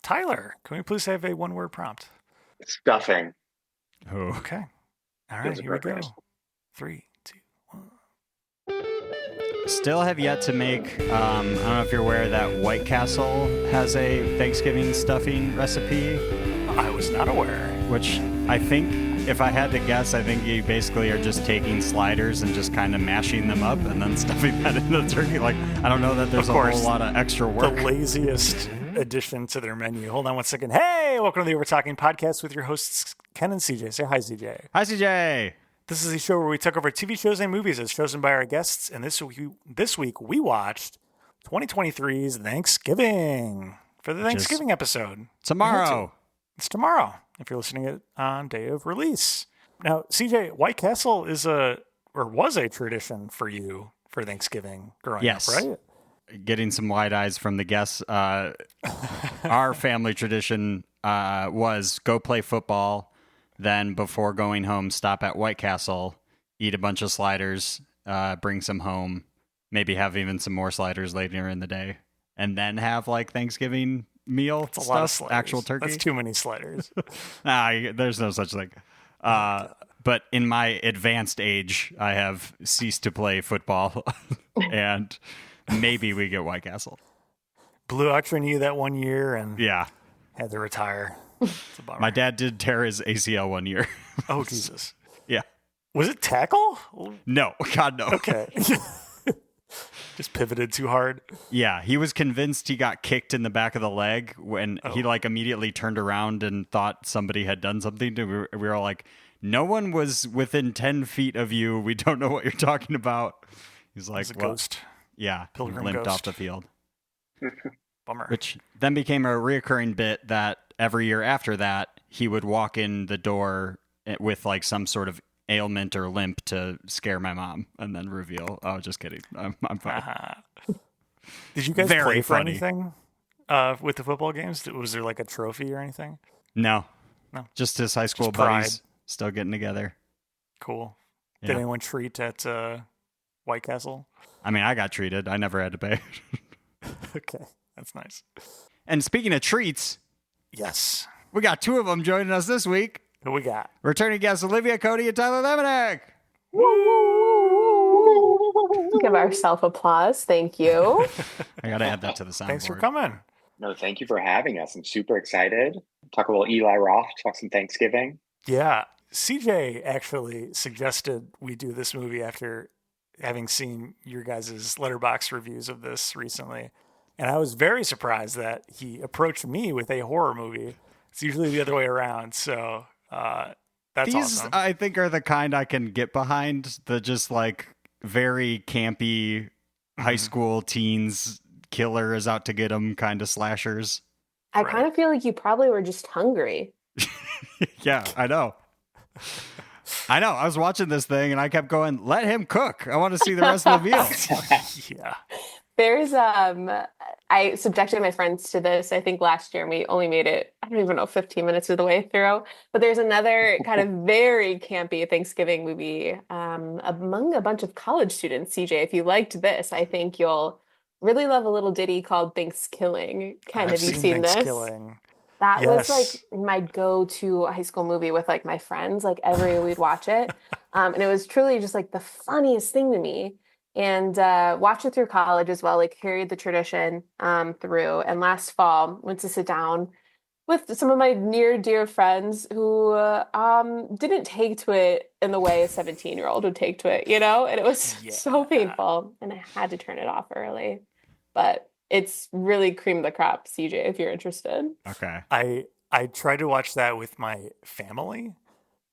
Tyler, can we please have a one-word prompt? Stuffing. Oh. Okay. All right, here we go. 3, 2, 1. Still have yet to make, I don't know if you're aware that White Castle has a Thanksgiving stuffing recipe. I was not aware. Which I think, if I had to guess, I think you basically are just taking sliders and just kind of mashing them up and then stuffing that into the turkey. Like, I don't know that there's a whole lot of extra work. The laziest addition to their menu. Hold on one second. Hey, welcome to the Overtalking Podcast with your hosts, Ken and CJ. Say hi, CJ. Hi, CJ. This is a show where we talk over TV shows and movies as chosen by our guests. And this week we watched 2023's Thanksgiving for the Thanksgiving episode. Tomorrow. It's tomorrow, if you're listening it on day of release. Now, CJ, White Castle was a tradition for you for Thanksgiving growing up, right? Getting some wide eyes from the guests. Our family tradition was go play football, then before going home, stop at White Castle, eat a bunch of sliders, bring some home, maybe have even some more sliders later in the day, and then have like Thanksgiving meal. It's a lot of sliders. Actual turkey. That's too many sliders. There's no such thing. But in my advanced age, I have ceased to play football, and maybe we get White Castle. Blew out your knee that one year and had to retire. It's a bummer. My dad did tear his ACL one year. Oh, Jesus. Yeah. Was it tackle? No. God, no. Okay. Just pivoted too hard. Yeah, he was convinced he got kicked in the back of the leg when he like immediately turned around and thought somebody had done something. We were all like, no one was within 10 feet of you. We don't know what you're talking about. He's like, ghost. Yeah, Pilgrim limped ghost. off the field. Bummer. Which then became a reoccurring bit that every year after that, he would walk in the door with like some sort of ailment or limp to scare my mom and then reveal, oh, just kidding. I'm fine. Did you guys play for anything with the football games? Was there like a trophy or anything? No. Just his high school buddies still getting together. Cool. Yeah. Did anyone treat at White Castle? I mean, I got treated. I never had to pay. Okay. That's nice. And speaking of treats. Yes. We got two of them joining us this week. Who we got? Returning guests Olivia Coady and Tyler Laminack. Give ourselves applause. Thank you. I got to add that to the soundboard. Thanks for coming. No, thank you for having us. I'm super excited. Talk about Eli Roth, talk some Thanksgiving. Yeah. CJ actually suggested we do this movie after having seen your guys' Letterboxd reviews of this recently. And I was very surprised that he approached me with a horror movie. It's usually the other way around. So that's awesome. I think are the kind I can get behind. The just like very campy high school teens, killer is out to get them kind of slashers. I kind of feel like you probably were just hungry. Yeah, I know. I was watching this thing and I kept going, let him cook. I want to see the rest of the meal. Yeah. There's I subjected my friends to this. I think last year we only made it, I don't even know, 15 minutes of the way through. But there's another kind of very campy Thanksgiving movie among a bunch of college students. CJ, if you liked this, I think you'll really love a little ditty called Thanksgiving. Ken, have you seen this? That was like my go-to high school movie with like my friends. Like every year we'd watch it. And it was truly just like the funniest thing to me. And watched it through college as well, like carried the tradition through. And last fall, went to sit down with some of my near dear friends who didn't take to it in the way a 17-year-old would take to it, you know? And it was so painful. And I had to turn it off early. But it's really cream of the crop, CJ, if you're interested. Okay. I tried to watch that with my family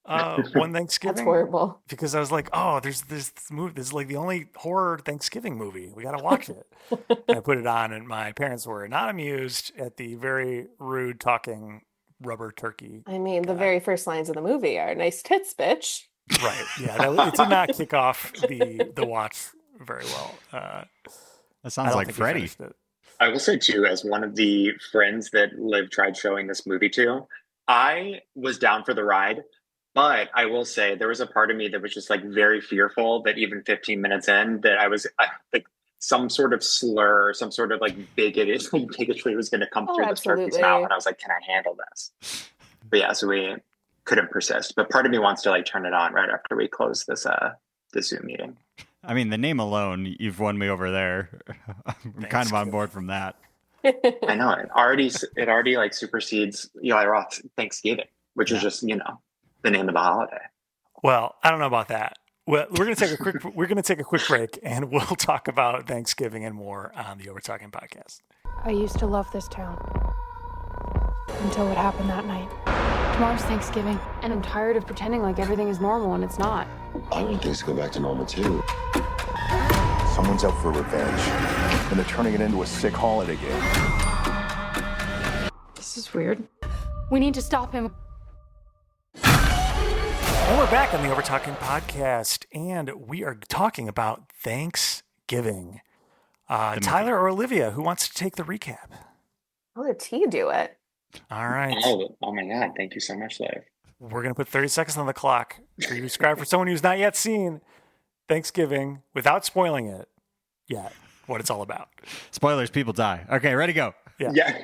one Thanksgiving. That's horrible. Because I was like, oh, there's this movie. This is like the only horror Thanksgiving movie. We got to watch it. And I put it on, and my parents were not amused at the very rude talking rubber turkey. I mean, the very first lines of the movie are "nice tits, bitch." Right. Yeah. It did not kick off the watch very well. That sounds like Freddy. I will say, too, as one of the friends that Liv tried showing this movie to, I was down for the ride. But I will say there was a part of me that was just like very fearful that even 15 minutes in that I was like some sort of slur, some sort of like bigotry was going to come through this turkey's mouth. And I was like, can I handle this? But yeah, so we couldn't persist. But part of me wants to like turn it on right after we close this Zoom meeting. I mean, the name alone, you've won me over there. I'm kind of on board from that. I know it already like supersedes Eli Roth's Thanksgiving, which is just, you know, the name of the holiday. Well, I don't know about that. Well, we're going to take a quick break, and we'll talk about Thanksgiving and more on the Overtalking Podcast. I used to love this town until what happened that night. Tomorrow's Thanksgiving, and I'm tired of pretending like everything is normal when it's not. I want things to go back to normal too. Someone's out for revenge, and they're turning it into a sick holiday game. This is weird. We need to stop him. And we're back on the Overtalking Podcast, and we are talking about Thanksgiving. Tyler or Olivia, who wants to take the recap? I'll let T do it. All right. Oh my God. Thank you so much, Liv. We're going to put 30 seconds on the clock for you to describe for someone who's not yet seen Thanksgiving without spoiling it yet, what it's all about. Spoilers, people die. Okay, ready, go. Yeah.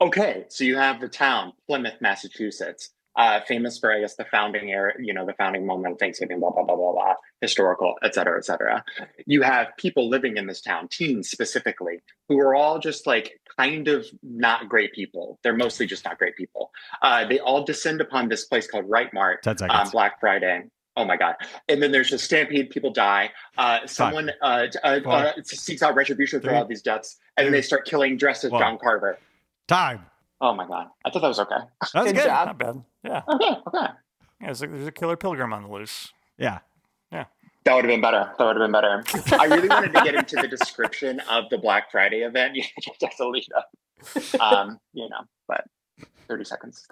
Okay. So you have the town, Plymouth, Massachusetts, famous for, I guess, the founding era, you know, the founding moment of Thanksgiving, blah, blah, blah, blah, blah, historical, et cetera, et cetera. You have people living in this town, teens specifically, who are all just like kind of not great people. They're mostly just not great people. They all descend upon this place called Right Mart 10 seconds. on Black Friday. Oh my God. And then there's a stampede, people die. Someone seeks out retribution for all these deaths, and then they start killing dressed as John Carver. Time. Oh my God. I thought that was okay. That was good. job. Not bad. Yeah. Okay. Yeah, there's a killer pilgrim on the loose. Yeah. That would have been better. I really wanted to get into the description of the Black Friday event. You just have to lead up. You know, but 30 seconds.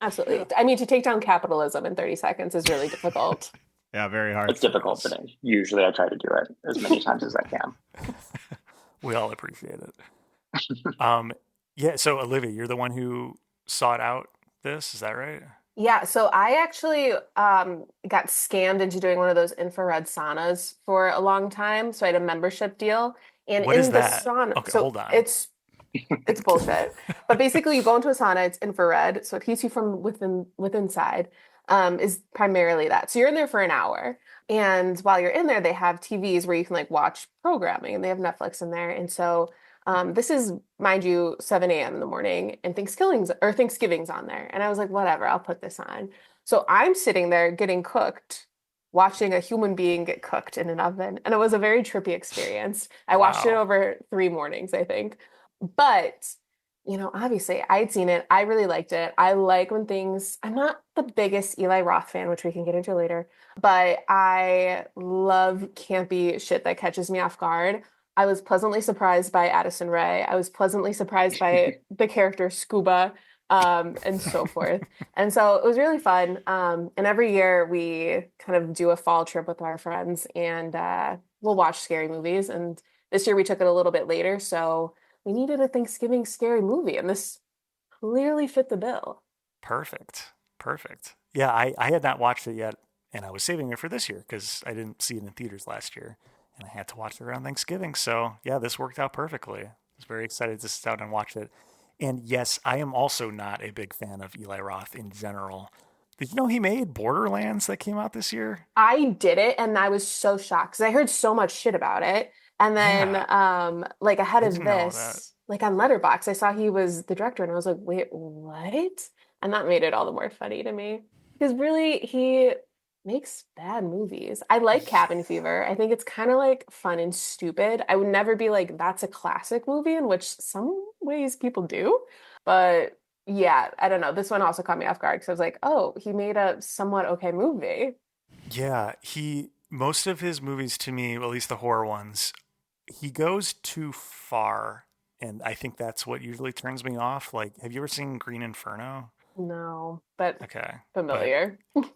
Absolutely. I mean, to take down capitalism in 30 seconds is really difficult. Yeah, very hard. It's difficult, but usually I try to do it as many times as I can. We all appreciate it. Yeah, so Olivia, you're the one who sought out this, is that right? Yeah, so I actually got scammed into doing one of those infrared saunas for a long time. So I had a membership deal. And What in is the that? sauna, Okay, so hold on. it's bullshit. But basically, you go into a sauna, it's infrared, so it heats you from inside. Is primarily that. So you're in there for an hour, and while you're in there, they have TVs where you can like watch programming, and they have Netflix in there. And so this is, mind you, 7 a.m. in the morning, and Thanksgiving's on there. And I was like, whatever, I'll put this on. So I'm sitting there getting cooked, watching a human being get cooked in an oven. And it was a very trippy experience. I watched it over 3 mornings, I think. But, you know, obviously I'd seen it. I really liked it. I like when I'm not the biggest Eli Roth fan, which we can get into later, but I love campy shit that catches me off guard. I was pleasantly surprised by Addison Rae. I was pleasantly surprised by the character Scuba, and so forth. And so it was really fun. And every year we kind of do a fall trip with our friends, and we'll watch scary movies. And this year we took it a little bit later, so we needed a Thanksgiving scary movie, and this clearly fit the bill. Perfect. Yeah, I had not watched it yet, and I was saving it for this year because I didn't see it in theaters last year, and I had to watch it around Thanksgiving. So yeah, this worked out perfectly. I was very excited to sit down and watch it. And yes, I am also not a big fan of Eli Roth in general. Did you know he made Borderlands that came out this year? I did it, and I was so shocked because I heard so much shit about it. And then, like ahead of this, like on Letterboxd, I saw he was the director, and I was like, wait, what? And that made it all the more funny to me because really he makes bad movies. I like Cabin Fever. I think it's kind of like fun and stupid. I would never be like, that's a classic movie, in which some ways people do. But yeah, I don't know. This one also caught me off guard because I was like, oh, he made a somewhat okay movie. Yeah, most of his movies to me, at least the horror ones, he goes too far. And I think that's what usually turns me off. Like, have you ever seen Green Inferno? No, but okay, familiar. But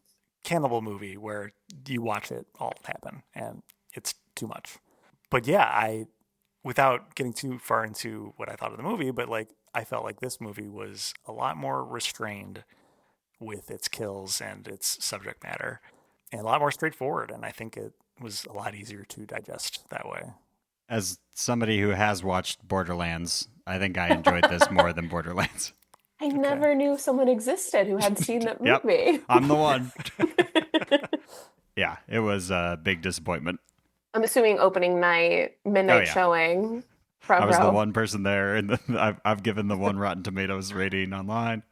cannibal movie where you watch it all happen and it's too much. But yeah, without getting too far into what I thought of the movie, but like I felt like this movie was a lot more restrained with its kills and its subject matter and a lot more straightforward. And I think it was a lot easier to digest that way. As somebody who has watched Borderlands, I think I enjoyed this more than Borderlands. I never knew someone existed who had seen that Yep, movie. I'm the one. Yeah, it was a big disappointment. I'm assuming opening night, midnight showing. Front I was row. the one person there, and I've given the one Rotten Tomatoes rating online,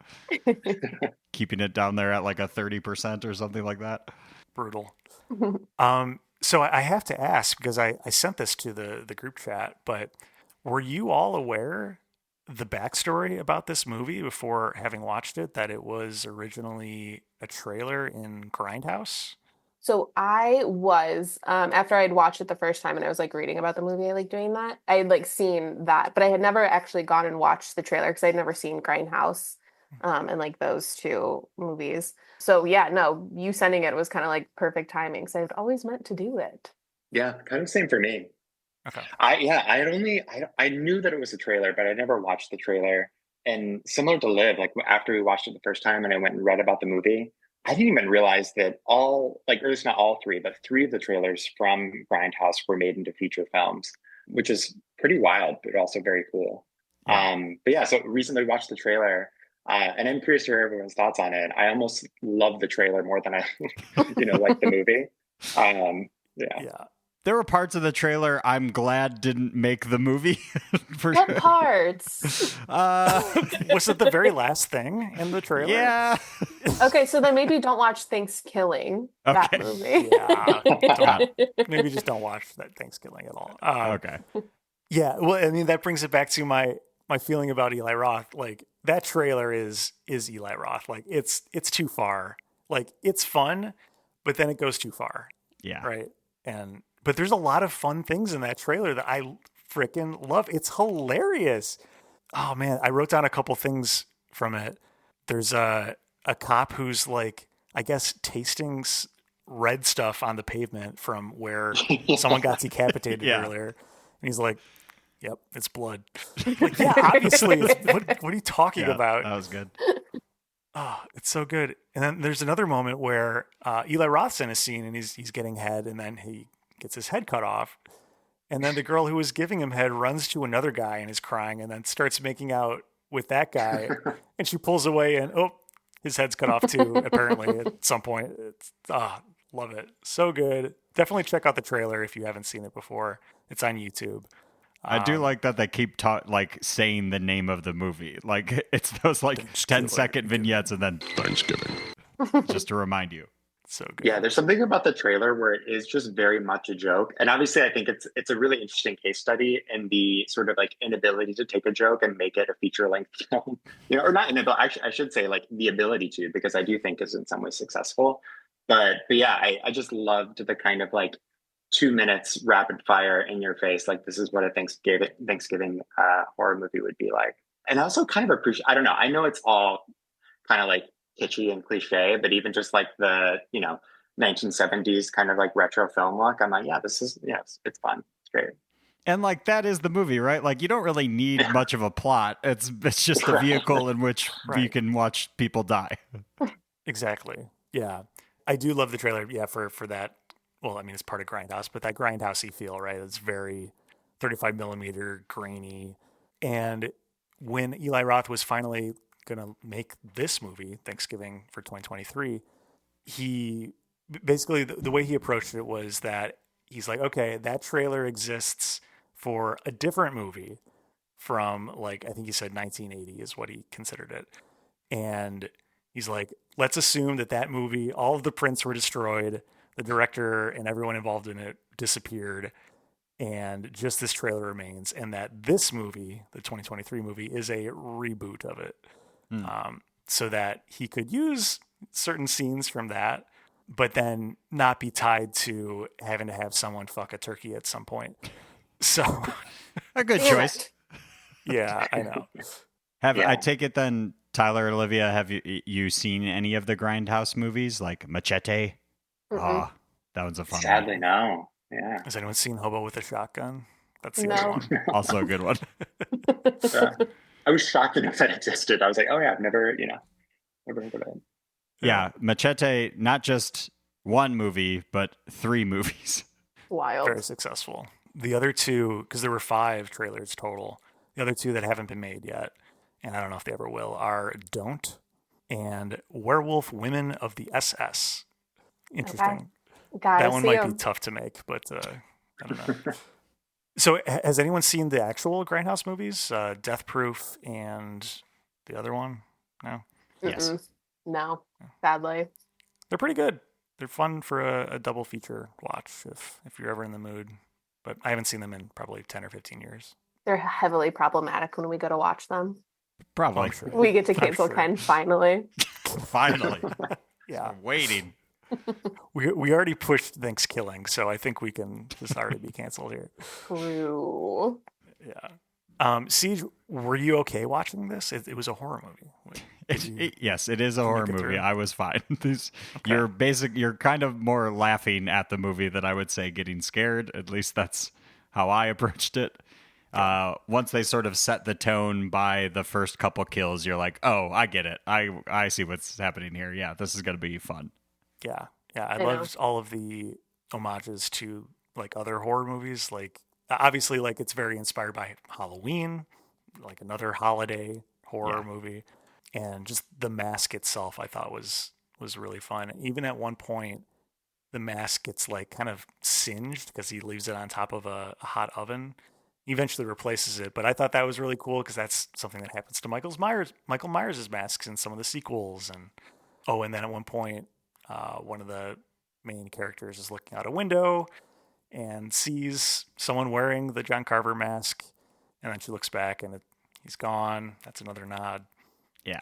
keeping it down there at like a 30% or something like that. Brutal. So I have to ask, because I sent this to the group chat, but were you all aware the backstory about this movie before having watched it, that it was originally a trailer in Grindhouse? So I was, after I'd watched it the first time and I was like reading about the movie, I like doing that. I had like seen that, but I had never actually gone and watched the trailer because I'd never seen Grindhouse and like those two movies. So yeah, no, you sending it was kind of like perfect timing because I'd always meant to do it. Yeah, kind of same for me. Okay. I knew that it was a trailer, but I never watched the trailer. And similar to Liv, like after we watched it the first time and I went and read about the movie, I didn't even realize that or at least not all three, but three of the trailers from Grindhouse were made into feature films, which is pretty wild, but also very cool. But yeah, so recently watched the trailer, and I'm curious to hear everyone's thoughts on it. I almost love the trailer more than I, like the movie. Yeah. There were parts of the trailer I'm glad didn't make the movie. What sure. parts? Was it the very last thing in the trailer? Yeah. Okay, so then maybe don't watch Thanksgiving, that movie. Yeah. Maybe just don't watch that Thanksgiving at all. Okay. Yeah, well, I mean, that brings it back to my feeling about Eli Roth. Like, that trailer is Eli Roth. Like, it's too far. Like, it's fun, but then it goes too far. Yeah. Right? But there's a lot of fun things in that trailer that I freaking love. It's hilarious. Oh man, I wrote down a couple things from it. There's a cop who's like, I guess, tasting red stuff on the pavement from where someone got decapitated earlier. And he's like, yep, it's blood. Like, yeah, obviously. What are you talking about? That was good. Oh, it's so good. And then there's another moment where Eli Roth's in a scene and he's getting head, and then he gets his head cut off. And then the girl who was giving him head runs to another guy and is crying, and then starts making out with that guy. And she pulls away and, his head's cut off too, apparently, at some point. It's love it. So good. Definitely check out the trailer if you haven't seen it before. It's on YouTube. I do like that they keep saying the name of the movie. Like, it's those 10-second vignettes and then Thanksgiving. Just to remind you. So good. Yeah, there's something about the trailer where it is just very much a joke. And obviously I think it's a really interesting case study in the sort of like inability to take a joke and make it a feature-length film. Or not inability, actually, I should say like the ability to, because I do think is in some ways successful. But yeah, I just loved the kind of like 2 minutes rapid fire in your face. Like, this is what a Thanksgiving horror movie would be like. And I also kind of appreciate, I don't know, I know it's all kind of like kitschy and cliche, but even just like the 1970s kind of like retro film look, I'm like, it's fun, it's great. And like, that is the movie, right? Like, you don't really need much of a plot. It's just a vehicle in which you can watch people die. Exactly. Yeah, I do love the trailer. Yeah, for that. Well, I mean, it's part of Grindhouse, but that Grindhousey feel, right? It's very 35 millimeter grainy. And when Eli Roth was finally going to make this movie, Thanksgiving for 2023, he basically, the way he approached it was that he's like, okay, that trailer exists for a different movie from, like, I think he said 1980 is what he considered it. And he's like, let's assume that movie, all of the prints were destroyed, the director and everyone involved in it disappeared, and just this trailer remains, and that this movie, the 2023 movie, is a reboot of it. So that he could use certain scenes from that, but then not be tied to having to have someone fuck a turkey at some point. So a good choice. Yeah, I know. I take it then, Tyler, Olivia, have you seen any of the Grindhouse movies, like Machete? Oh, that one's a fun one. Sadly, no. Yeah. Has anyone seen Hobo with a Shotgun? That's the No. other one. Also a good one. I was shocked enough that it existed. I was like, oh yeah, I've never heard of it. Yeah, Machete, not just one movie, but 3 movies. Wild. Very successful. The other two, because there were 5 trailers total, the other 2 that haven't been made yet, and I don't know if they ever will, are Don't and Werewolf Women of the SS. Interesting. Gotta That one see might be 'em. tough to make, but I don't know. So has anyone seen the actual Grindhouse movies? Death Proof and the other one? No? Yes. Mm-mm. No, sadly. They're pretty good. They're fun for a double feature watch if you're ever in the mood. But I haven't seen them in probably 10 or 15 years. They're heavily problematic when we go to watch them. Probably. I'm sure. We get to I'm cancel sure. Ken finally. Finally. Yeah. I'm waiting. We already pushed Thanksgiving, so I think we can just already be canceled here. True. Yeah. Siege, were you okay watching this? It was a horror movie. Yes, it is a horror make it movie. through? I was fine. Okay. You're kind of more laughing at the movie than I would say getting scared. At least that's how I approached it. Once they sort of set the tone by the first couple kills, you're like, oh, I get it. I see what's happening here. Yeah, this is going to be fun. Yeah. I know. loved all of the homages to like other horror movies. Like obviously, like it's very inspired by Halloween, like another holiday horror movie, and just the mask itself, I thought was really fun. Even at one point, the mask gets like kind of singed because he leaves it on top of a hot oven. He eventually replaces it, but I thought that was really cool because that's something that happens to Michael Myers' masks in some of the sequels. And then at one point, one of the main characters is looking out a window and sees someone wearing the John Carver mask, and then she looks back and he's gone. That's another nod. Yeah.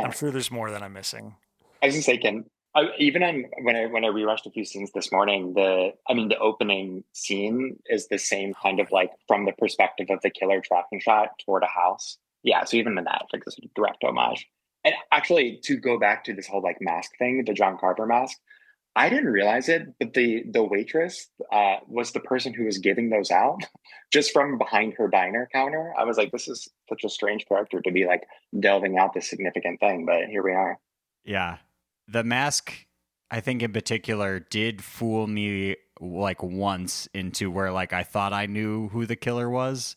I'm sure there's more that I'm missing. I was just thinking, when I rewatched a few scenes this morning, the opening scene is the same kind of like from the perspective of the killer tracking shot toward a house. Yeah, so even in that, like this direct homage. And actually, to go back to this whole like mask thing, the John Carver mask, I didn't realize it, but the waitress was the person who was giving those out just from behind her diner counter. I was like, this is such a strange character to be like delving out this significant thing, but here we are. Yeah. The mask, I think in particular, did fool me like once into where like I thought I knew who the killer was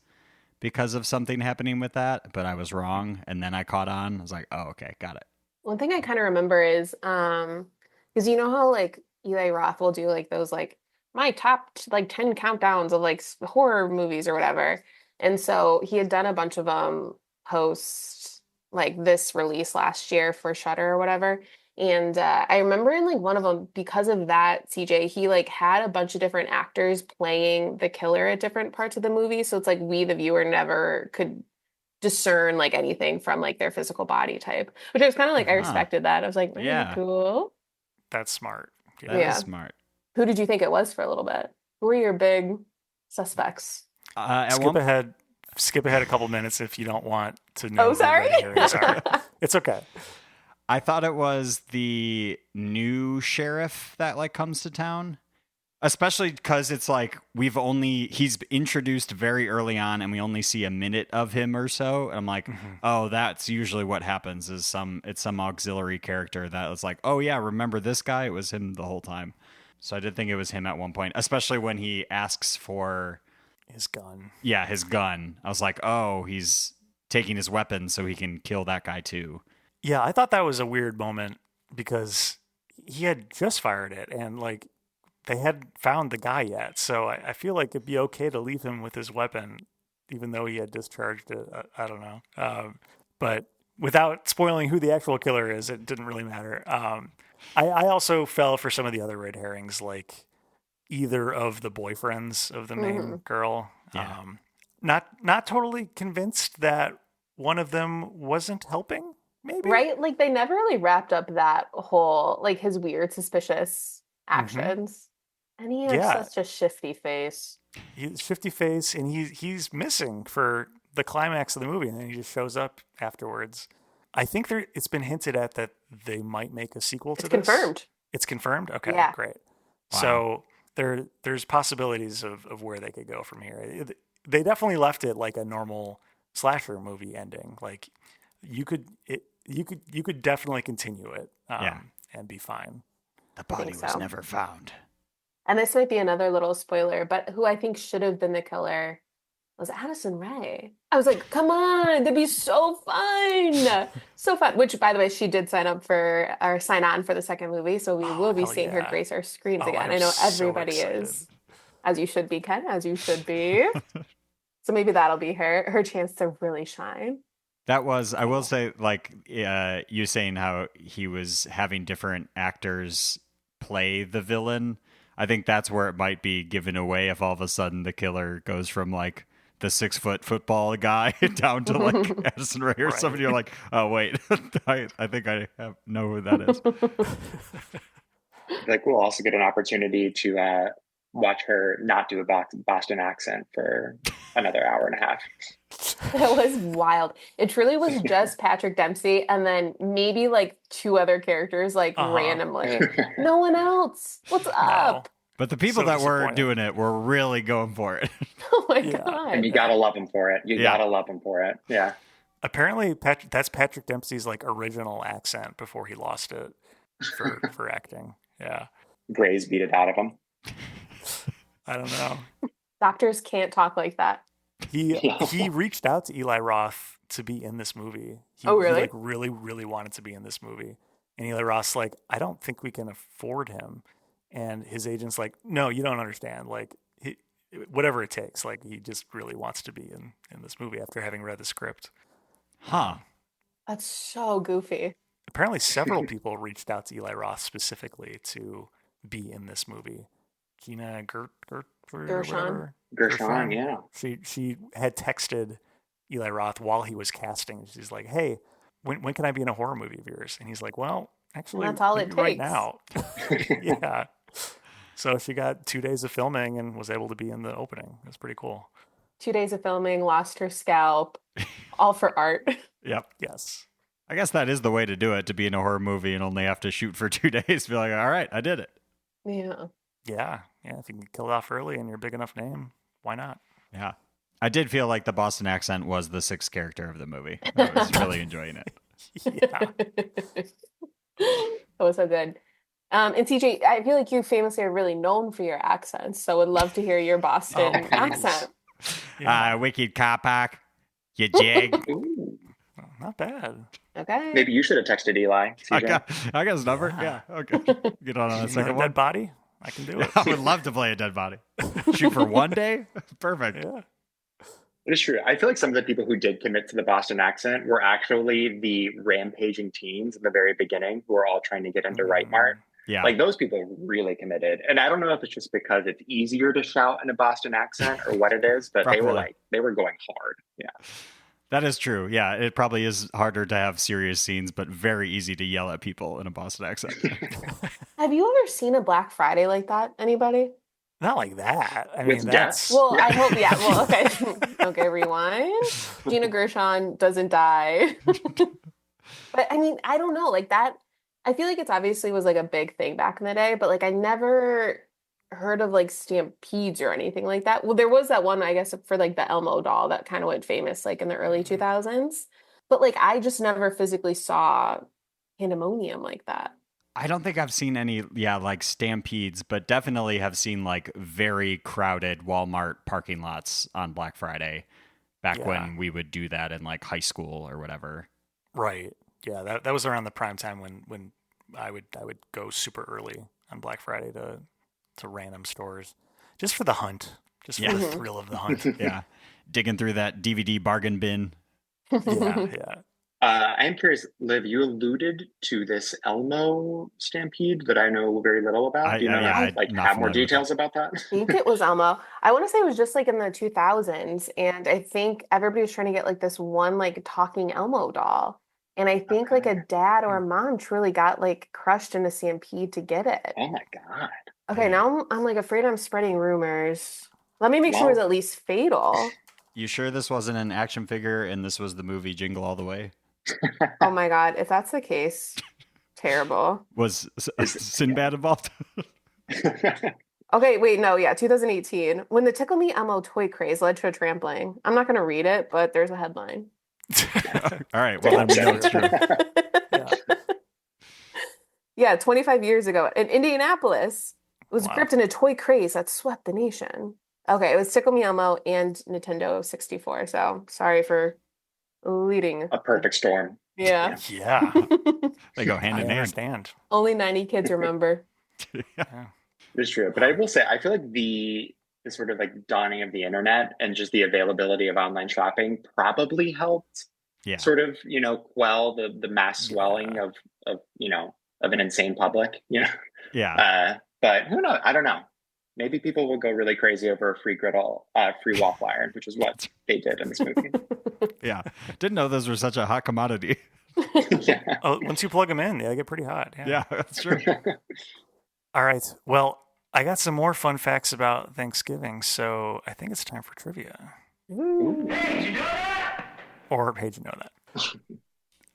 because of something happening with that, but I was wrong. And then I caught on. I was like, oh, okay, got it. One thing I kind of remember is, because you know how like Eli Roth will do like those like my top like 10 countdowns of like horror movies or whatever. And so he had done a bunch of them post like this release last year for Shudder or whatever. And I remember in like one of them, because of that, CJ, he like had a bunch of different actors playing the killer at different parts of the movie. So it's like we, the viewer, never could discern like anything from like their physical body type, which I was kind of like, I respected that. I was like, Yeah. cool. That's smart. That is smart. Who did you think it was for a little bit? Who were your big suspects? Skip ahead a couple minutes if you don't want to know. Oh, sorry. Sorry. It's okay. I thought it was the new sheriff that like comes to town, especially because it's like he's introduced very early on and we only see a minute of him or so. And I'm like, oh, that's usually what happens is it's some auxiliary character that was like, oh yeah, remember this guy? It was him the whole time. So I did think it was him at one point, especially when he asks for his gun. Yeah, his gun. I was like, oh, he's taking his weapon so he can kill that guy too. Yeah, I thought that was a weird moment because he had just fired it and like they hadn't found the guy yet. So I feel like it'd be okay to leave him with his weapon, even though he had discharged it. I don't know. But without spoiling who the actual killer is, it didn't really matter. I also fell for some of the other red herrings, like either of the boyfriends of the main girl. Yeah. Not totally convinced that one of them wasn't helping. Maybe. Right? Like they never really wrapped up that whole like his weird suspicious actions. And he has such a shifty face. He's shifty face and he's missing for the climax of the movie and then he just shows up afterwards. I think it's been hinted at that they might make a sequel to this. It's confirmed. It's confirmed? Okay, yeah. Great. Wow. So there's possibilities of where they could go from here. They definitely left it like a normal slasher movie ending. Like you could definitely continue it and be fine. The body was never found. And this might be another little spoiler, but who I think should have been the killer was Addison Rae. I was like, come on, that'd be so fun. So fun. Which, by the way, she did sign on for the second movie. So we will be seeing her grace our screens again. I know everybody is. As you should be, Ken, as you should be. So maybe that'll be her chance to really shine. That was, I will say, like you saying how he was having different actors play the villain. I think that's where it might be given away if all of a sudden the killer goes from like the 6-foot football guy down to like Addison Rae or somebody. You're like, oh wait, I think I know who that is. Like we'll also get an opportunity to watch her not do a Boston accent for another hour and a half. That was wild. It truly was just Patrick Dempsey and then maybe like 2 other characters like randomly. No one else. What's up? But the people that were doing it were really going for it. Oh my God. And you gotta love him for it. You gotta love him for it. Yeah. Apparently, that's Patrick Dempsey's like original accent before he lost it for acting. Yeah. Gray's beat it out of him. I don't know. Doctors can't talk like that. He reached out to Eli Roth to be in this movie. Oh, really? He like really, really wanted to be in this movie. And Eli Roth's like, I don't think we can afford him. And his agent's like, no, you don't understand. Like, whatever it takes. Like, he just really wants to be in this movie after having read the script. Huh. That's so goofy. Apparently, several people reached out to Eli Roth specifically to be in this movie. Gina Gershon, yeah. She had texted Eli Roth while he was casting. She's like, hey, when can I be in a horror movie of yours? And he's like, well, actually, that's all it takes right now. Yeah. So she got 2 days of filming and was able to be in the opening. It was pretty cool. 2 days of filming, lost her scalp, all for art. Yep. Yes. I guess that is the way to do it, to be in a horror movie and only have to shoot for 2 days. Be like, all right, I did it. Yeah. Yeah. If you can kill it off early and you're a big enough name, why not? Yeah. I did feel like the Boston accent was the 6th character of the movie. I was really enjoying it. Yeah. That was so good. And TJ, I feel like you famously are really known for your accents, so would love to hear your Boston accent. Wicked car park, you jig. Ooh. Not bad. Okay. Maybe you should have texted Eli. I got his number. Yeah. Okay. Get on that second one. Dead body? I can do it. I would love to play a dead body. Shoot for 1 day? Perfect. Yeah. It is true. I feel like some of the people who did commit to the Boston accent were actually the rampaging teens at the very beginning who were all trying to get into Right Mart. Yeah. Like those people really committed. And I don't know if it's just because it's easier to shout in a Boston accent or what it is, but they were going hard. Yeah. That is true. Yeah. It probably is harder to have serious scenes, but very easy to yell at people in a Boston accent. Have you ever seen a Black Friday like that? Anybody? Not like that. I With mean, that's... Well, I hope, yeah. Well, okay. Okay, rewind. Gina Gershon doesn't die. But I mean, I don't know. Like that, I feel like it's obviously was like a big thing back in the day, but like I never heard of like stampedes or anything like that. Well, there was that one, I guess, for like the Elmo doll that kind of went famous like in the early 2000s. But like I just never physically saw pandemonium like that. I don't think I've seen any, like stampedes, but definitely have seen like very crowded Walmart parking lots on Black Friday back when we would do that in like high school or whatever. Right. Yeah, that was around the prime time when I would go super early on Black Friday to random stores just for the hunt, just for the thrill of the hunt. Yeah, digging through that DVD bargain bin. Yeah. I am curious, Liv, you alluded to this Elmo stampede that I know very little about. Do you have more details about that? I think it was Elmo. I want to say it was just like in the 2000s. And I think everybody was trying to get like this one like talking Elmo doll. And I think like a dad or a mom truly got like crushed in a stampede to get it. Oh my God. Okay, now I'm like afraid I'm spreading rumors. Let me make sure it was at least fatal. You sure this wasn't an action figure and this was the movie Jingle All the Way? Oh my God, if that's the case, terrible. Was Sinbad involved? Okay, wait, no, yeah, 2018. When the Tickle Me Elmo toy craze led to a trampling. I'm not going to read it, but there's a headline. All right, well, then we know it's true. Yeah, 25 years ago in Indianapolis, It was Wow. gripped in a toy craze that swept the nation. Okay, it was Tickle Me Elmo and Nintendo 64. So sorry for leading. A perfect storm. Yeah. Yeah, They go hand I in hand. understand. Only 90 kids remember. Yeah. It's true. But I will say, I feel like the sort of like dawning of the internet and just the availability of online shopping probably helped Yeah. sort of, quell the mass swelling of an insane public, Yeah. But who knows? I don't know. Maybe people will go really crazy over a free waffle iron, which is what they did in this movie. Yeah. Didn't know those were such a hot commodity. Yeah. Oh, once you plug them in, they get pretty hot. Yeah, that's true. All right. Well, I got some more fun facts about Thanksgiving, so I think it's time for trivia. Or, hey, did you know that?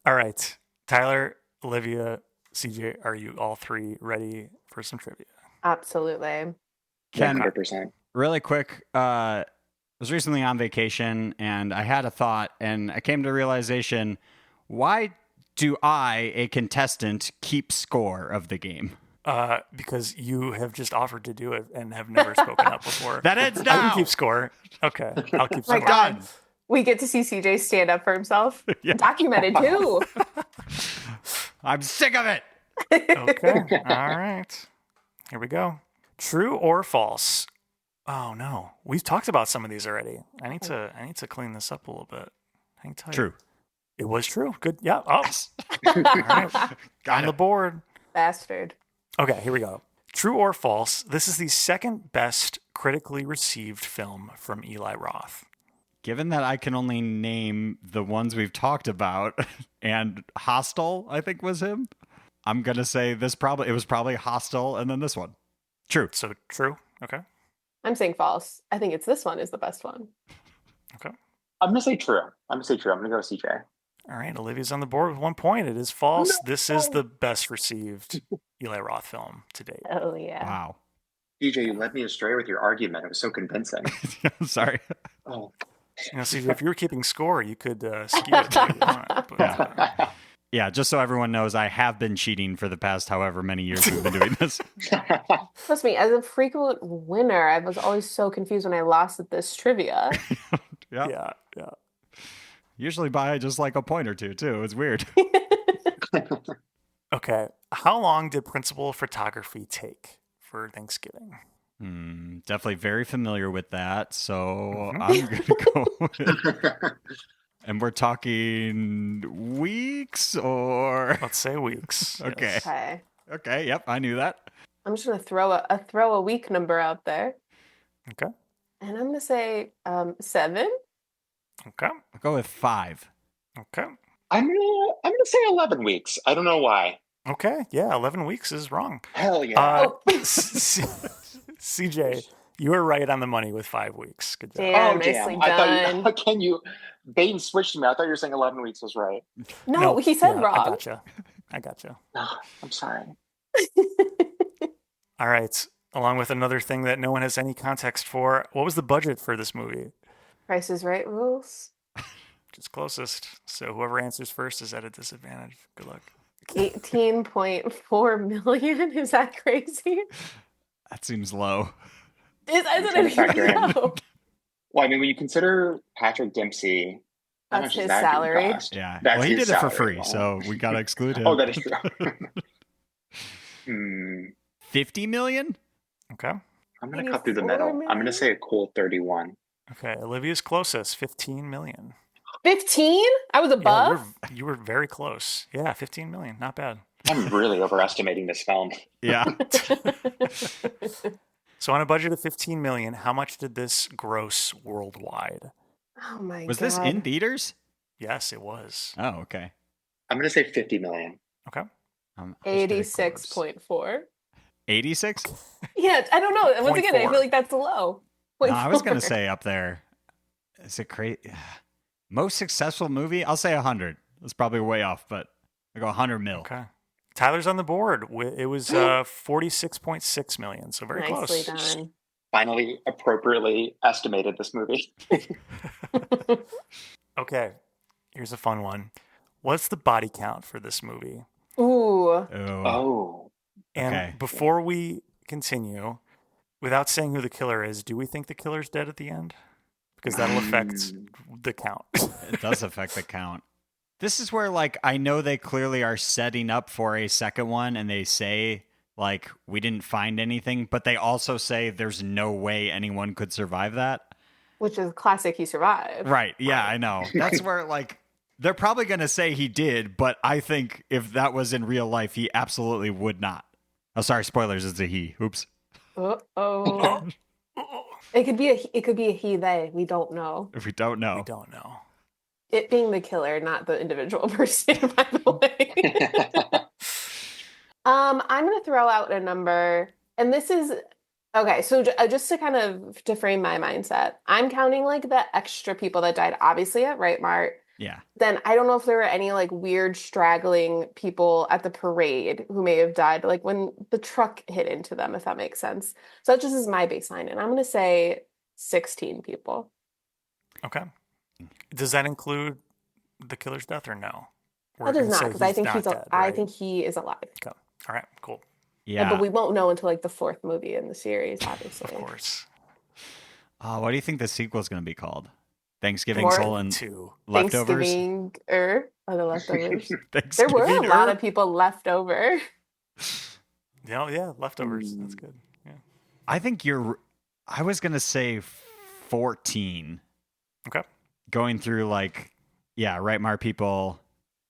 All right. Tyler, Olivia, CJ, are you all three ready for some trivia? Absolutely. Ken, 100%. really quick, I was recently on vacation and I had a thought and I came to the realization, why do I, a contestant, keep score of the game? Because you have just offered to do it and have never spoken up before. That ends I now. can keep score. Okay, I'll keep My score. God. We get to see CJ stand up for himself. Yeah. Documented too. I'm sick of it. Okay, all right. Here we go. True or false? Oh no, we've talked about some of these already. I need to clean this up a little bit. Hang tight. True. It was true. Good. Yeah. Oh, all right. On the board. Bastard. Okay, here we go. True or false? This is the second best critically received film from Eli Roth. Given that I can only name the ones we've talked about, and Hostel, I think was him, I'm gonna say it was probably Hostel, and then this one. True. So true. Okay. I'm saying false. I think it's this one is the best one. Okay. I'm going to say true. I'm going to go with CJ. All right. Olivia's on the board with 1 point. It is false. This is the best received Eli Roth film to date. Oh yeah. Wow. CJ, you led me astray with your argument. It was so convincing. I'm sorry. Oh. See, if you were keeping score, you could skew it. If you want, but, Yeah, just so everyone knows, I have been cheating for the past however many years we've been doing this. Trust me, as a frequent winner, I was always so confused when I lost at this trivia. Yeah. yeah. Usually by just like a point or two, too. It's weird. Okay. How long did principal photography take for Thanksgiving? Definitely very familiar with that. So I'm going to go with... And we're talking weeks or... Let's say weeks. Okay. Yes. Okay, yep, I knew that. I'm just gonna throw a week number out there. Okay. And I'm gonna say 7. Okay. I'll go with 5. Okay. I'm gonna say 11 weeks. I don't know why. Okay. Yeah, 11 weeks is wrong. Hell yeah. CJ, you were right on the money with 5 weeks. Good job. Damn, Oh, nicely damn. I done. thought can you bait and switch to me? I thought you were saying 11 weeks was right. No, he said yeah, wrong. I gotcha. I'm sorry. All right. Along with another thing that no one has any context for, what was the budget for this movie? Price is Right rules. Just closest. So whoever answers first is at a disadvantage. Good luck. 18.4 million. Is that crazy? That seems low. Isn't trying to factor in. it? No. Well, I mean, when you consider Patrick Dempsey, how That's much is his that gonna salary. cost? Yeah. That's well, he his did it for salary. free, so we got to exclude him. Oh, that is true. 50 million? Okay. I'm going to cut through the middle. I'm going to say a cool 31. Okay. Olivia's closest, 15 million. 15? I was above? Yeah, you were very close. Yeah, 15 million. Not bad. I'm really overestimating this film. Yeah. So on a budget of 15 million, how much did this gross worldwide? Oh my god. Was this in theaters? Yes, it was. Oh, okay. I'm going to say 50 million. Okay. 86.4? 86? Yeah, I don't know. Once again, I 0.4. feel like that's low. No, I was going to 0.4. say up there. Is it crazy? Most successful movie? I'll say 100. That's probably way off, but I go 100 mil. Okay. Tyler's on the board. It was 46.6 million, so very Nicely close. done. Finally, appropriately estimated this movie. Okay, here's a fun one. What's the body count for this movie? Ooh. Oh. Oh. And Okay. before we continue, without saying who the killer is, do we think the killer's dead at the end? Because that'll affect the count. It does affect the count. This is where, like, I know they clearly are setting up for a second one, and they say, like, we didn't find anything, but they also say there's no way anyone could survive that. Which is classic, he survived. Right. Yeah, I know. That's where, like, they're probably going to say he did, but I think if that was in real life, he absolutely would not. Oh, sorry, spoilers. It's a he. Oops. Uh-oh. It could be a he, they. We don't know. If we don't know. We don't know. It being the killer, not the individual person, by the way. I'm going to throw out a number, and this is okay. So just to frame my mindset, I'm counting like the extra people that died, obviously at Right Mart. Yeah. Then I don't know if there were any like weird straggling people at the parade who may have died, like when the truck hit into them, if that makes sense. So that just is my baseline, and I'm going to say 16 people. Okay. Does that include the killer's death or no? That does not, because I think I right? think he is alive. Okay. All right. Cool. Yeah. But we won't know until like the 4th movie in the series, obviously. Of course. What do you think the sequel is going to be called? Thanksgiving More Soul and 2. Leftovers? Thanksgiving or the leftovers. There There were a lot of people left over. Yeah, leftovers. That's good. Yeah. I think I was going to say 14. Okay. Going through Right Mart people,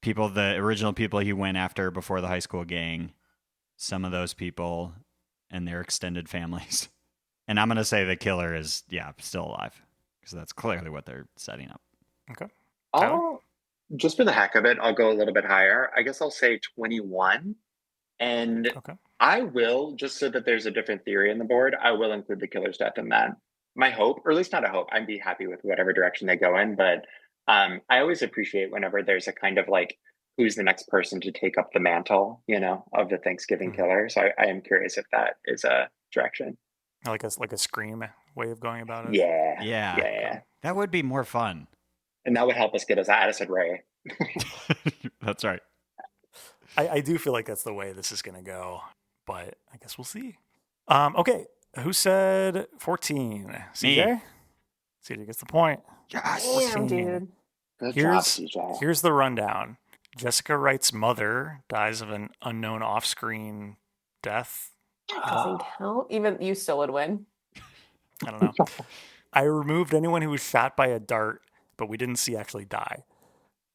the original people he went after before the high school gang, some of those people and their extended families. And I'm going to say the killer is, still alive, because that's clearly what they're setting up. Okay. Just for the heck of it, I'll go a little bit higher. I guess I'll say 21. And Okay. I will, just so that there's a different theory on the board, I will include the killer's death in that. My hope, or at least not a hope, I'd be happy with whatever direction they go in. But I always appreciate whenever there's a kind of like, who's the next person to take up the mantle, of the Thanksgiving killer. So I am curious if that is a direction. Like a Scream way of going about it. Yeah. That would be more fun. And that would help us get us Addison Rae. That's right. I do feel like that's the way this is going to go, but I guess we'll see. Okay. Who said 14? CJ? CJ gets the point. Yes. Damn, dude. Good job, CJ. Here's the rundown. Jessica Wright's mother dies of an unknown off-screen death. Doesn't count. Even you still would win. I don't know. I removed anyone who was shot by a dart, but we didn't see actually die.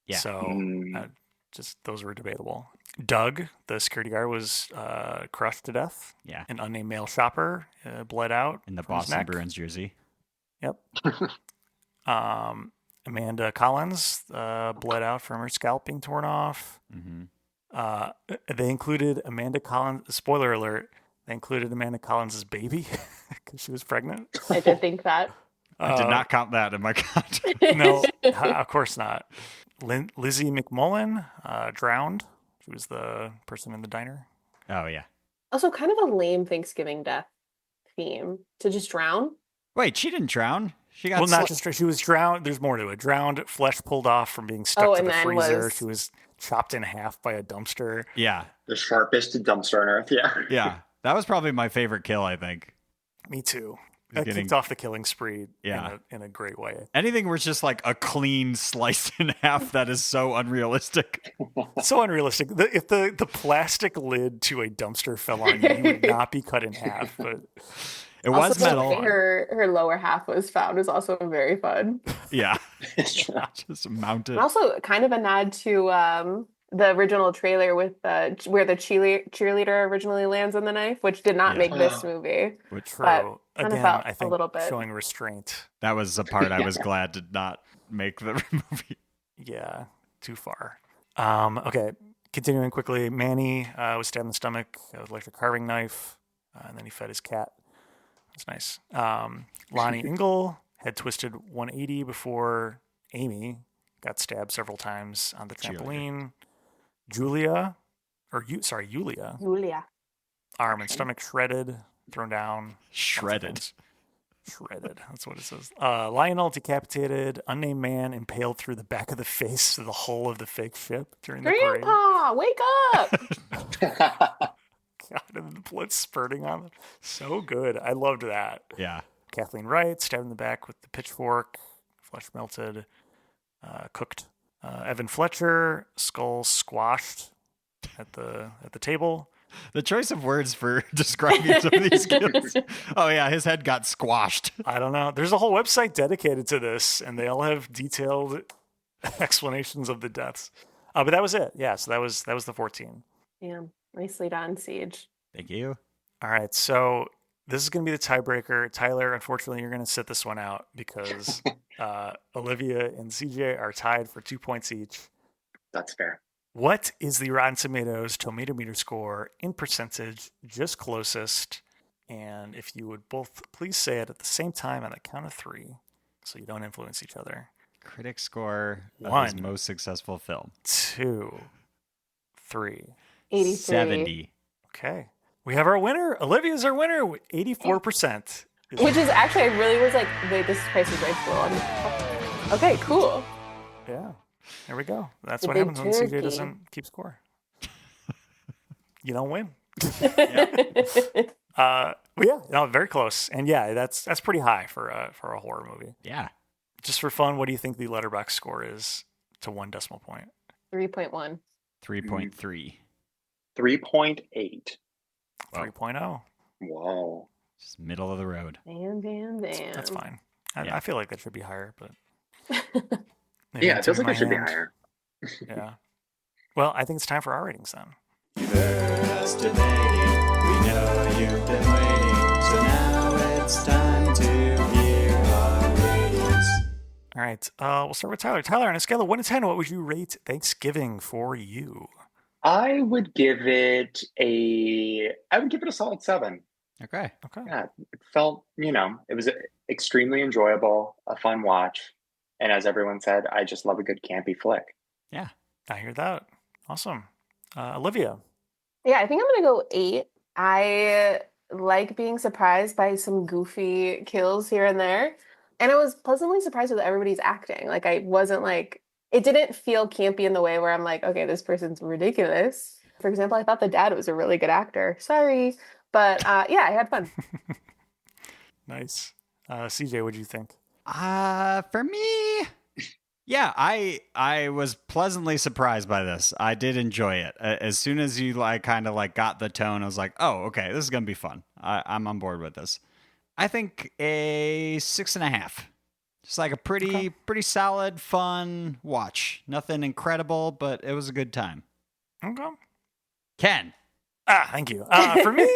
Yeah. So just those were debatable. Doug, the security guard, was crushed to death. Yeah. An unnamed male shopper bled out In the from his Boston neck. Bruins jersey. Yep. Amanda Collins bled out from her scalp being torn off. Mm-hmm. They included Amanda Collins. Spoiler alert. They included Amanda Collins' baby because she was pregnant. I did think that. I did not count that in my contract. No, of course not. Lizzie McMullen drowned. She was the person in the diner. Oh, yeah. Also, kind of a lame Thanksgiving death theme to just drown. Wait, she didn't drown. She got Not just she was drowned. There's more to it. Drowned, flesh pulled off from being stuck to and the then freezer. She was chopped in half by a dumpster. Yeah. The sharpest dumpster on earth, yeah. Yeah. That was probably my favorite kill, I think. Me too. That kicked off the killing spree in a great way. Anything where it's just like a clean slice in half, that is so unrealistic. It's so unrealistic. If the plastic lid to a dumpster fell on you, you would not be cut in half. But it was also, metal. Her lower half was found is also very fun. Yeah. Just mounted. And also kind of a nod to the original trailer with where the cheerleader originally lands on the knife, which did not make this movie. True. Again, felt I think a little bit showing restraint. That was the part I was glad did not make the movie. Yeah, too far. Okay, continuing quickly. Manny was stabbed in the stomach with an electric carving knife, and then he fed his cat. That's nice. Lonnie Ingle had twisted 180 before Amy got stabbed several times on the trampoline. Yulia. Arm and stomach shredded, thrown down. Shredded. That's what it says. Lionel decapitated, unnamed man impaled through the back of the face to the hull of the fake ship during the parade. Grandpa, wake up! God, and blood spurting on them. So good. I loved that. Yeah. Kathleen Wright stabbed in the back with the pitchfork, flesh melted, cooked. Evan Fletcher, skull squashed at the table. The choice of words for describing some of these kills. Oh, yeah, his head got squashed. I don't know. There's a whole website dedicated to this, and they all have detailed explanations of the deaths. But that was it. Yeah, so that was the 14. Yeah, nicely done, Siege. Thank you. All right, so this is going to be the tiebreaker. Tyler, unfortunately, you're going to sit this one out because Olivia and CJ are tied for 2 points each. That's fair. What is the Rotten Tomatoes tomato meter score in percentage, just closest? And if you would both please say it at the same time on the count of 3 so you don't influence each other. Critic score of 1, his most successful film. 2, 3. 83. 70. Okay. We have our winner. Olivia's our winner with 84%. Which is actually, I really was like, wait, this is Price is Right school. Okay, cool. Yeah. There we go. That's The what big happens when CJ turkey. doesn't keep score. You don't win. No, very close. And yeah, that's pretty high for a horror movie. Yeah. Just for fun, what do you think the Letterboxd score is to 1 decimal point? 3.1. 3.3. 3.8. Wow. 3.0. Whoa. Just middle of the road. Damn. That's fine. Yeah. I feel like that should be higher, but Yeah, it feels like it should be hand. higher. Yeah. Well, I think it's time for our ratings then. You've heard us debating, we know you've been waiting, so now it's time to hear our ratings. All right. We'll start with Tyler. Tyler, on a scale of 1 to 10, what would you rate Thanksgiving for you? I would give it a solid 7. Okay. Okay. Yeah, it felt, it was extremely enjoyable, a fun watch. And as everyone said, I just love a good campy flick. Yeah. I hear that. Awesome. Olivia. Yeah, I think I'm going to go 8. I like being surprised by some goofy kills here and there. And I was pleasantly surprised with everybody's acting. Like, I wasn't like, it didn't feel campy in the way where I'm like, okay, this person's ridiculous. For example, I thought the dad was a really good actor. Sorry. But yeah, I had fun. Nice. CJ, what do you think? For me, yeah, I was pleasantly surprised by this. I did enjoy it. As soon as you kind of got the tone, I was like, oh, okay, this is gonna be fun. I'm on board with this. I think a 6.5. Just like a pretty solid, fun watch. Nothing incredible, but it was a good time. Okay. Ken. Thank you. For me,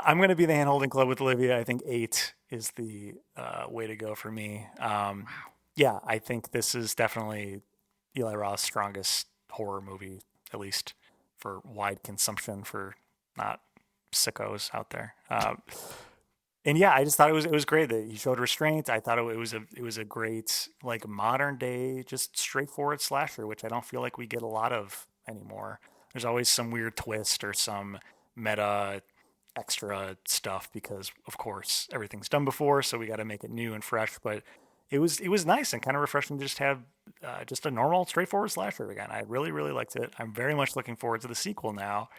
I'm going to be the hand-holding club with Olivia. I think 8 is the way to go for me. Yeah, I think this is definitely Eli Roth's strongest horror movie, at least for wide consumption for not sickos out there. And yeah, I just thought it was great that he showed restraint. I thought it was a great modern day, just straightforward slasher, which I don't feel like we get a lot of anymore. There's always some weird twist or some meta extra stuff because, of course, everything's done before, so we got to make it new and fresh. But it was nice and kind of refreshing to just have just a normal, straightforward slasher again. I really, really liked it. I'm very much looking forward to the sequel now,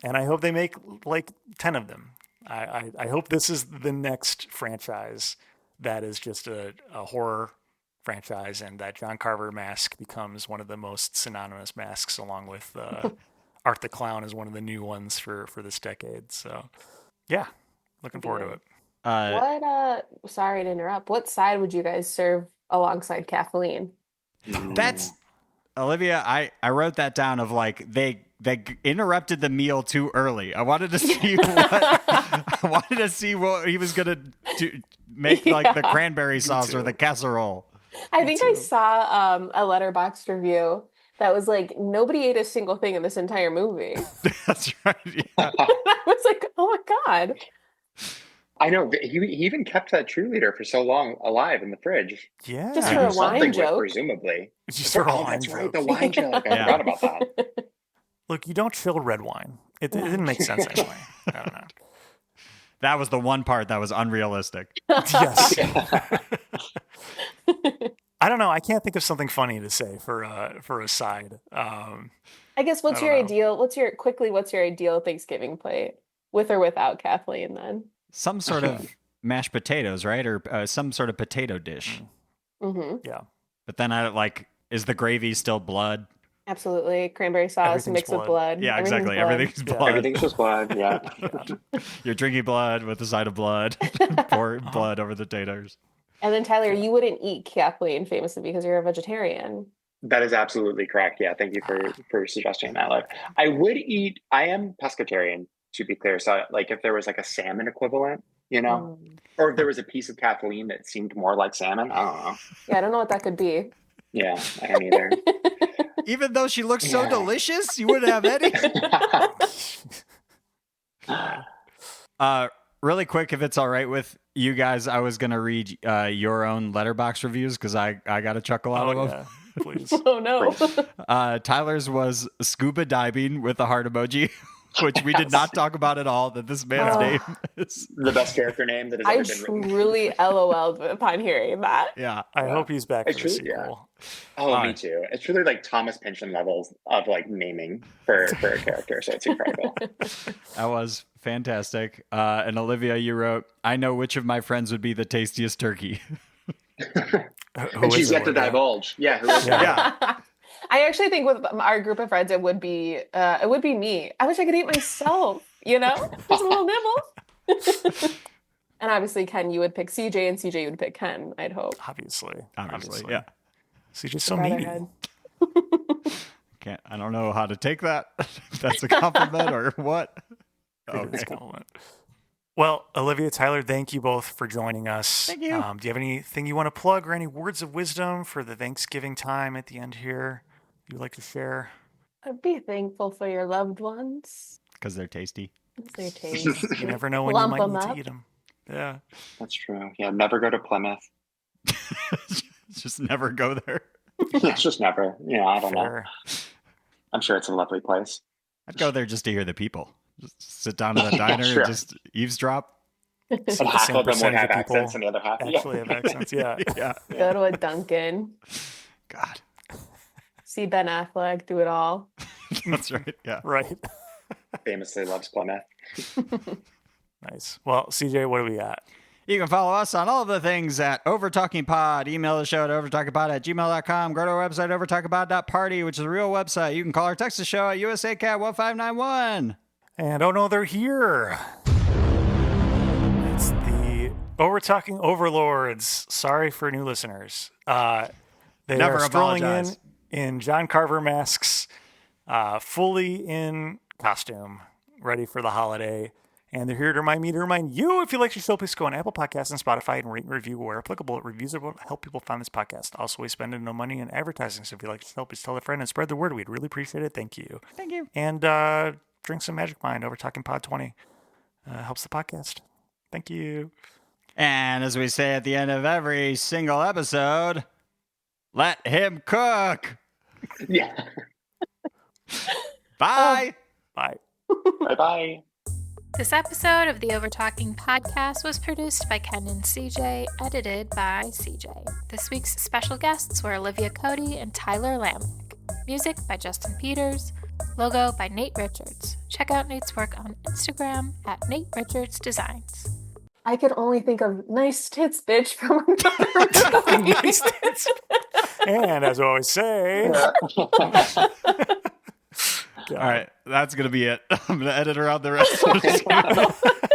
and I hope they make 10 of them. I hope this is the next franchise that is just a horror franchise, and that John Carver mask becomes one of the most synonymous masks, along with Art the Clown is one of the new ones for this decade. So, yeah, looking forward to it. Sorry to interrupt. What side would you guys serve alongside Kathleen? That's Olivia. I wrote that down of they interrupted the meal too early. I wanted to see what he was gonna do, make the cranberry sauce or the casserole. I think I saw a Letterboxd review that was like, nobody ate a single thing in this entire movie. That's right. Yeah. I was like, oh my God. I know. He even kept that cheerleader for so long alive in the fridge. Yeah. Just for a wine joke. Presumably. Just for a wine that's joke. right, the wine joke. I forgot about that. Look, you don't chill red wine. It didn't make sense anyway. I don't know. That was the one part that was unrealistic. Yes. I don't know. I can't think of something funny to say for a side. I guess what's I your don't know. ideal? What's your ideal Thanksgiving plate, with or without Kathleen? Then. Some sort of mashed potatoes, right? Or some sort of potato dish. Mm-hmm. Yeah. But then is the gravy still blood? Absolutely, cranberry sauce Everything's mixed with blood. blood. Yeah, exactly. Everything's Yeah. blood. Everything's just blood. Yeah. You're drinking blood with a side of blood. Pour blood over the taters. And then Tyler, you wouldn't eat Kathleen famously because you're a vegetarian. That is absolutely correct. Yeah. Thank you for suggesting that. Like, I am pescatarian, to be clear. So like if there was like a salmon equivalent, or if there was a piece of Kathleen that seemed more like salmon, I don't know. Yeah, I don't know what that could be. Yeah, I don't either. Even though she looks so delicious, you wouldn't have any. Really quick, if it's all right with you guys, I was gonna read your own letterbox reviews because I got a chuckle out of them. Yeah, please. Oh no. Tyler's was scuba diving with a heart emoji, which we did not talk about at all. That this man's name is The best character name that has I ever been written. truly LOL'd upon hearing that. yeah. I hope he's back for the truly- sequel. Oh, me too. It's really like Thomas Pynchon levels of like naming for a character. So it's incredible. That was fantastic. And Olivia, you wrote, "I know which of my friends would be the tastiest turkey." And she's yet to divulge. Yeah. Who is that? Yeah. I actually think with our group of friends, it would be me. I wish I could eat myself, just a little nibble. And obviously, Ken, you would pick CJ, and CJ, you would pick Ken, I'd hope. Obviously, Yeah. CJ's so needy. I don't know how to take that. If that's a compliment or what. It's a compliment. Well, Olivia, Tyler, thank you both for joining us. Thank you. Do you have anything you want to plug or any words of wisdom for the Thanksgiving time at the end here you'd like to share? Be thankful for your loved ones. Because they're tasty. It's their taste. You never know when Lump you might 'em need up. to eat them. Yeah. That's true. Yeah. Never go to Plymouth. Just never go there. It's just never. I don't know. Fair. I'm sure it's a lovely place. I'd go there just to hear the people. Just sit down at a diner Sure. and just eavesdrop. And The half same of them would percentage have of people accents and the other half. actually have accents. Yeah. Yeah. Go to a Dunkin'. God. See Ben Affleck do it all. That's right. Yeah. Right. Famously loves Plymouth. Nice. Well, CJ, what do we got? You can follow us on all of the things at Overtalking Pod. Email the show at overtalkingpod@gmail.com. Go to our website, overtalkingpod.party, which is a real website. You can call or text the show at USACat1591. And oh no, they're here. It's the Overtalking Overlords. Sorry for new listeners. They Never are strolling apologize. in John Carver masks, fully in costume, ready for the holiday. And they're here to remind you, if you like the show, please go on Apple Podcasts and Spotify and rate and review where applicable. Reviews are what help people find this podcast. Also, we spend no money in advertising, so if you like the show, please tell a friend and spread the word. We'd really appreciate it. Thank you. Thank you. And drink some Magic Mind over Talking Pod 20. Helps the podcast. Thank you. And as we say at the end of every single episode, let him cook. Yeah. Bye. Bye. Bye-bye. This episode of the Overtalking Podcast was produced by Ken and CJ, edited by CJ. This week's special guests were Olivia Coady and Tyler Laminack. Music by Justin Peters. Logo by Nate Richards. Check out Nate's work on Instagram at Nate Richards Designs. I could only think of nice tits, bitch, from another movie. Nice tits. And as I always say, All right. That's going to be it. I'm going to edit around the rest of the show.